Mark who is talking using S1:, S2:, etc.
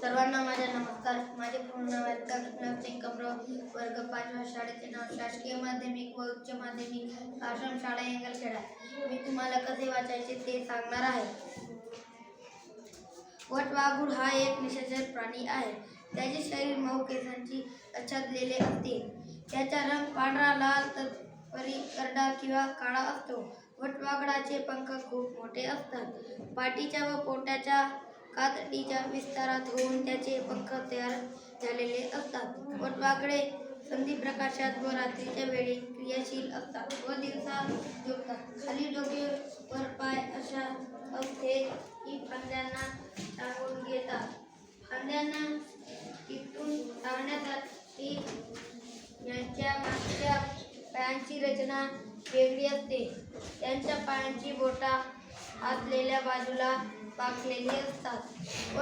S1: सर्वांना माझा नमस्कार. माझे पूर्ण नाव कृष्णसिंग कमरव. वर्ग 5 शाळेचे नाव शासकीय माध्यमिक व उच्च माध्यमिक आश्रम शाळा येंगलखेडा. मी तुम्हाला कसे वाचायचे ते सांगणार आहे. वटवाघूळ हा एक निशाचर प्राणी आहे. त्याचे शरीर मऊ केसांची आच्छादलेले असते. त्याचा रंग पांढरा, लाल, तपकिरी, करडा किंवा काळा असतो. वटवाघळाचे पंख खूप मोठे असतात. पाठीच्या व पोटाच्या कातडीच्या विस्तारात होऊन त्याचे पंख तयार झालेले असतात. वटवाघळे संधिप्रकाशात व रात्रीच्या वेळी क्रियाशील असतात व दिवसा झोपतात. खाली डोके वर पाय अशा अवस्थेत ही फांद्यांना टांगून घेतात. फांद्यांना चिकटून राहण्यासाठी यांच्या मागच्या पायांची रचना वेगळी असते. त्यांच्या पायांची बोटा आतल्या बाजूला वाकलेली असतात व